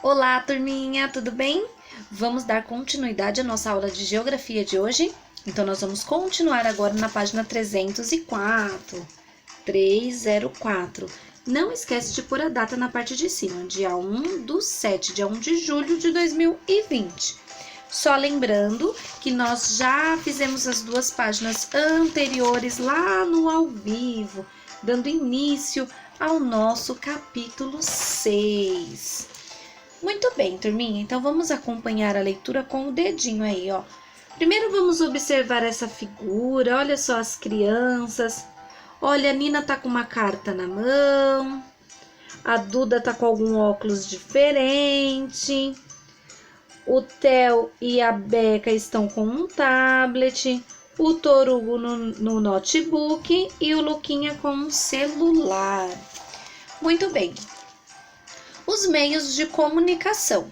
Olá, turminha, tudo bem? Vamos dar continuidade à nossa aula de geografia de hoje? Então, nós vamos continuar agora na página 304. 304. Não esquece de pôr a data na parte de cima, dia 1/7, dia 1 de julho de 2020. Só lembrando que nós já fizemos as duas páginas anteriores lá no ao vivo, dando início ao nosso capítulo 6. Muito bem, turminha, então vamos acompanhar a leitura com o dedinho aí, ó. Primeiro vamos observar essa figura, olha só as crianças. Olha, a Nina tá com uma carta na mão, a Duda tá com algum óculos diferente, o Theo e a Beca estão com um tablet, o Torugo no notebook e o Luquinha com um celular. Muito bem. Os meios de comunicação.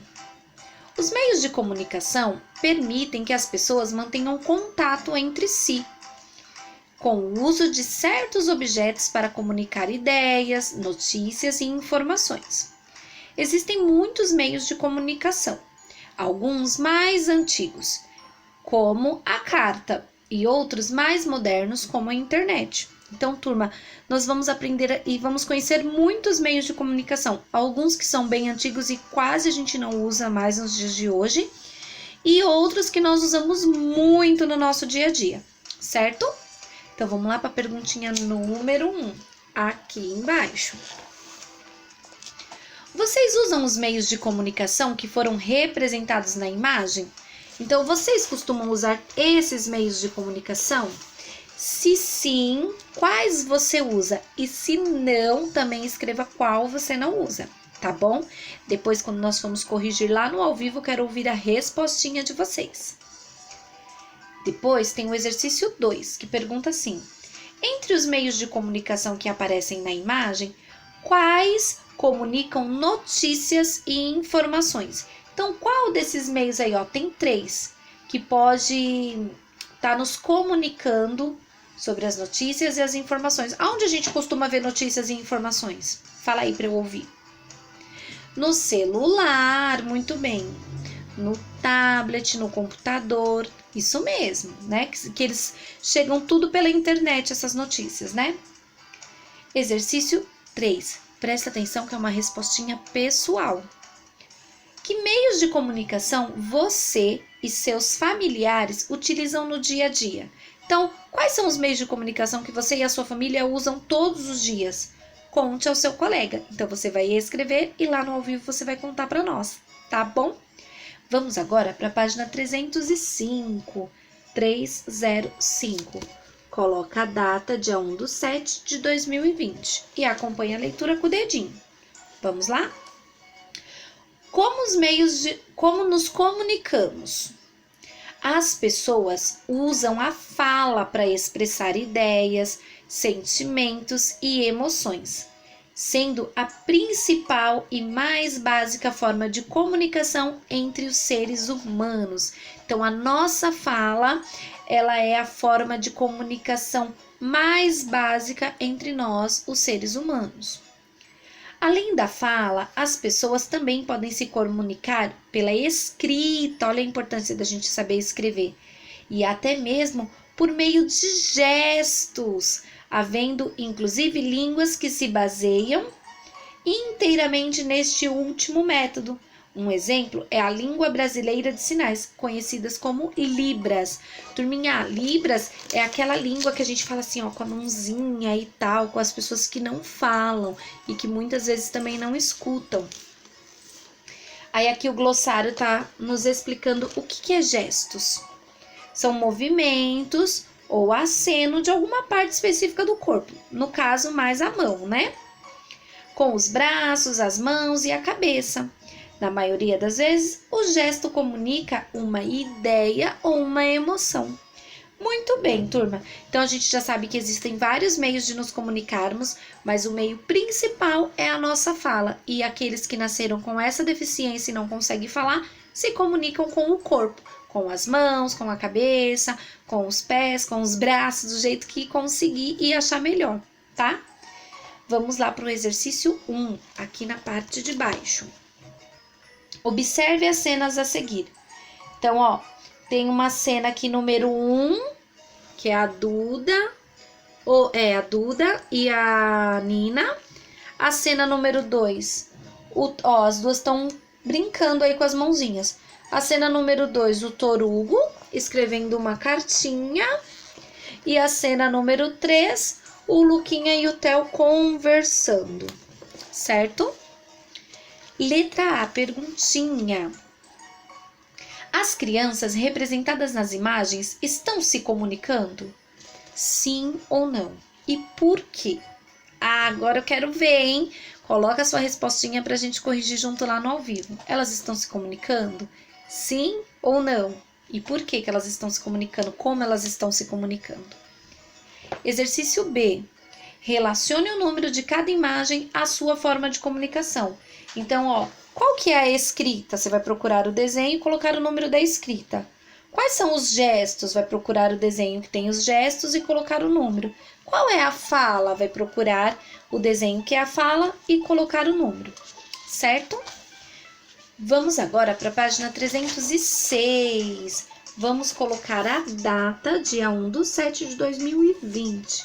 Os meios de comunicação permitem que as pessoas mantenham contato entre si, com o uso de certos objetos para comunicar ideias, notícias e informações. Existem muitos meios de comunicação, alguns mais antigos, como a carta, e outros mais modernos, como a internet. Então, turma, nós vamos aprender e vamos conhecer muitos meios de comunicação, alguns que são bem antigos e quase a gente não usa mais nos dias de hoje, e outros que nós usamos muito no nosso dia a dia, certo? Então, vamos lá para a perguntinha número 1, aqui embaixo. Vocês usam os meios de comunicação que foram representados na imagem? Então, vocês costumam usar esses meios de comunicação? Se sim, quais você usa? E se não, também escreva qual você não usa, tá bom? Depois, quando nós formos corrigir lá no ao vivo, quero ouvir a respostinha de vocês. Depois tem o exercício 2, que pergunta assim: entre os meios de comunicação que aparecem na imagem, quais comunicam notícias e informações? Então, qual desses meios aí, ó, tem 3, que pode estar nos comunicando sobre as notícias e as informações. Aonde a gente costuma ver notícias e informações? Fala aí para eu ouvir. No celular, muito bem. No tablet, no computador, isso mesmo, né? Que eles chegam tudo pela internet, essas notícias, né? Exercício 3. Presta atenção que é uma respostinha pessoal. Que meios de comunicação você e seus familiares utilizam no dia a dia? Então, quais são os meios de comunicação que você e a sua família usam todos os dias? Conte ao seu colega. Então, você vai escrever e lá no ao vivo você vai contar para nós, tá bom? Vamos agora para a página 305. 305. Coloca a data, dia 1/7 de 2020 e acompanha a leitura com o dedinho. Vamos lá? Como nos comunicamos? As pessoas usam a fala para expressar ideias, sentimentos e emoções, sendo a principal e mais básica forma de comunicação entre os seres humanos. Então, a nossa fala, ela é a forma de comunicação mais básica entre nós, os seres humanos. Além da fala, as pessoas também podem se comunicar pela escrita, olha a importância da gente saber escrever, e até mesmo por meio de gestos, havendo inclusive línguas que se baseiam inteiramente neste último método. Um exemplo é a língua brasileira de sinais, conhecidas como Libras. Turminha, Libras é aquela língua que a gente fala assim, ó, com a mãozinha e tal, com as pessoas que não falam e que muitas vezes também não escutam. Aí aqui o glossário tá nos explicando o que é gestos. São movimentos ou aceno de alguma parte específica do corpo, no caso mais a mão, né? Com os braços, as mãos e a cabeça. Na maioria das vezes, o gesto comunica uma ideia ou uma emoção. Muito bem, turma. Então, a gente já sabe que existem vários meios de nos comunicarmos, mas o meio principal é a nossa fala. E aqueles que nasceram com essa deficiência e não conseguem falar, se comunicam com o corpo, com as mãos, com a cabeça, com os pés, com os braços, do jeito que conseguir e achar melhor, tá? Vamos lá para o exercício 1, aqui na parte de baixo. Observe as cenas a seguir. Então, ó, tem uma cena aqui número 1, que é a Duda, a Duda e a Nina. A cena número 2, as duas estão brincando aí com as mãozinhas. A cena número 2, o Torugo escrevendo uma cartinha. E a cena número 3, o Luquinha e o Theo conversando, certo? Letra A, perguntinha. As crianças representadas nas imagens estão se comunicando? Sim ou não? E por quê? Ah, agora eu quero ver, hein? Coloca a sua respostinha pra gente corrigir junto lá no ao vivo. Elas estão se comunicando? Sim ou não? E por que elas estão se comunicando? Como elas estão se comunicando? Exercício B. Relacione o número de cada imagem à sua forma de comunicação. Então, ó, qual que é a escrita? Você vai procurar o desenho e colocar o número da escrita. Quais são os gestos? Vai procurar o desenho que tem os gestos e colocar o número. Qual é a fala? Vai procurar o desenho que é a fala e colocar o número, certo? Vamos agora para a página 306. Vamos colocar a data, dia 1/7/2020.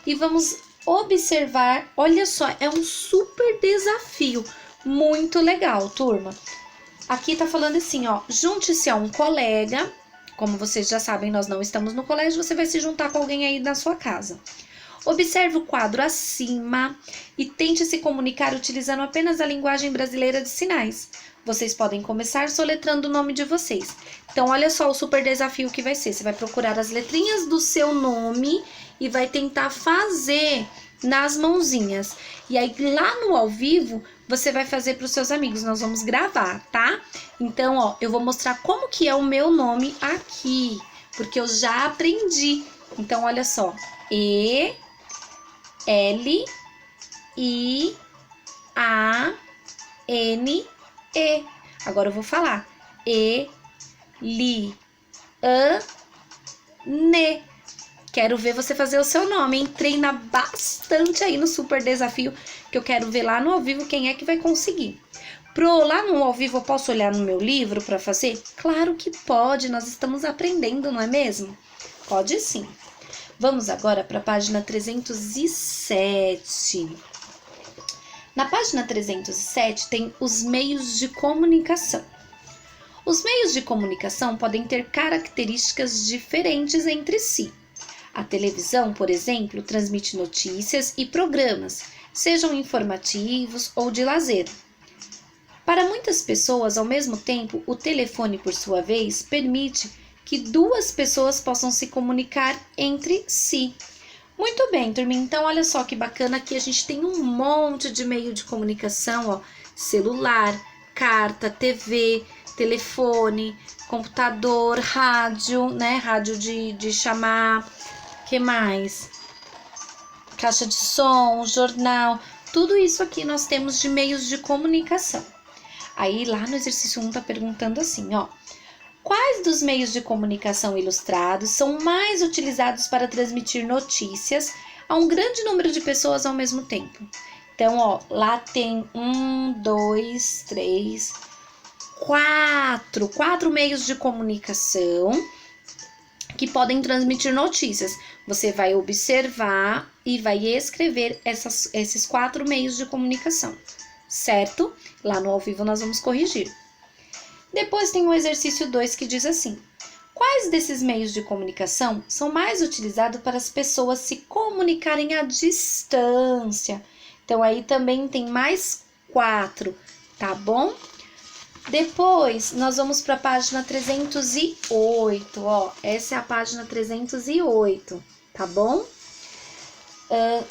E vamos observar, olha só, é um super desafio. Muito legal, turma. Aqui tá falando assim, ó, junte-se a um colega. Como vocês já sabem, nós não estamos no colégio, você vai se juntar com alguém aí na sua casa. Observe o quadro acima e tente se comunicar utilizando apenas a linguagem brasileira de sinais. Vocês podem começar soletrando o nome de vocês. Então, olha só o super desafio que vai ser. Você vai procurar as letrinhas do seu nome e vai tentar fazer nas mãozinhas. E aí, lá no ao vivo, você vai fazer para os seus amigos. Nós vamos gravar, tá? Então, ó, eu vou mostrar como que é o meu nome aqui, porque eu já aprendi. Então, olha só. E, L, I, A, N, E. Agora eu vou falar. E, Li, A, Ne. Quero ver você fazer o seu nome, hein? Treina bastante aí no super desafio, que eu quero ver lá no ao vivo quem é que vai conseguir. Lá no ao vivo eu posso olhar no meu livro para fazer? Claro que pode, nós estamos aprendendo, não é mesmo? Pode sim. Vamos agora para a página 307. Na página 307 tem os meios de comunicação. Os meios de comunicação podem ter características diferentes entre si. A televisão, por exemplo, transmite notícias e programas, sejam informativos ou de lazer. Para muitas pessoas, ao mesmo tempo, o telefone, por sua vez, permite que duas pessoas possam se comunicar entre si. Muito bem, turminha. Então, olha só que bacana que a gente tem um monte de meio de comunicação, ó. Celular, carta, TV, telefone, computador, rádio, né? Rádio de chamar, que mais? Caixa de som, jornal, tudo isso aqui nós temos de meios de comunicação. Aí lá no exercício 1 tá perguntando assim, ó. Quais dos meios de comunicação ilustrados são mais utilizados para transmitir notícias a um grande número de pessoas ao mesmo tempo? Então, ó, lá tem 4 meios de comunicação que podem transmitir notícias. Você vai observar e vai escrever esses 4 meios de comunicação, certo? Lá no ao vivo nós vamos corrigir. Depois tem o exercício 2 que diz assim: quais desses meios de comunicação são mais utilizados para as pessoas se comunicarem à distância? Então, aí também tem mais 4, tá bom? Depois, nós vamos para a página 308, ó. Essa é a página 308, tá bom?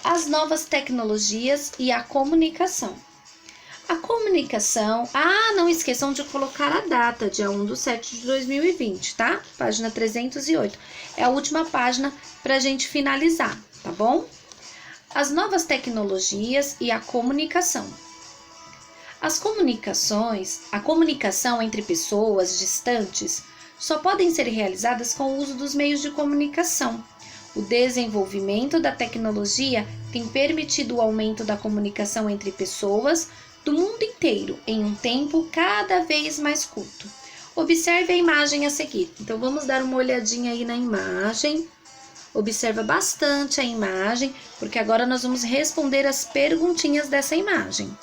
As novas tecnologias e a comunicação. A comunicação... não esqueçam de colocar a data, dia 1/7/2020, tá? Página 308. É a última página para a gente finalizar, tá bom? As novas tecnologias e a comunicação. A comunicação entre pessoas distantes só podem ser realizadas com o uso dos meios de comunicação. O desenvolvimento da tecnologia tem permitido o aumento da comunicação entre pessoas do mundo inteiro em um tempo cada vez mais curto. Observe a imagem a seguir. Então, vamos dar uma olhadinha aí na imagem. Observa bastante a imagem, porque agora nós vamos responder as perguntinhas dessa imagem.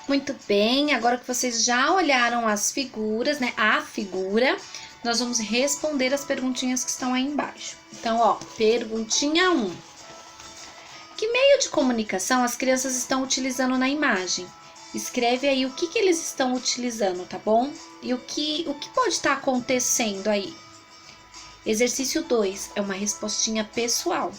Muito bem, agora que vocês já olharam as figuras, né? A figura, nós vamos responder as perguntinhas que estão aí embaixo. Então, ó, perguntinha 1. Que meio de comunicação as crianças estão utilizando na imagem? Escreve aí o que eles estão utilizando, tá bom? E o que pode estar acontecendo aí? Exercício 2 é uma respostinha pessoal.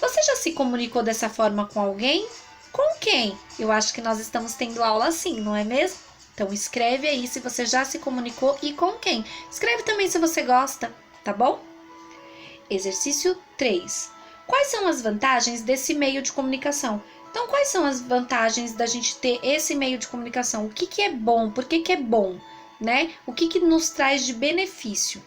Você já se comunicou dessa forma com alguém? Com quem? Eu acho que nós estamos tendo aula assim, não é mesmo? Então escreve aí se você já se comunicou e com quem. Escreve também se você gosta, tá bom? Exercício 3. Quais são as vantagens desse meio de comunicação? Então, quais são as vantagens da gente ter esse meio de comunicação? O que é bom? Por que é bom? Né? O que nos traz de benefício?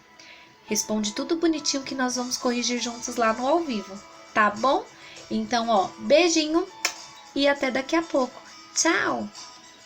Responde tudo bonitinho que nós vamos corrigir juntos lá no ao vivo, tá bom? Então, ó, beijinho e até daqui a pouco. Tchau!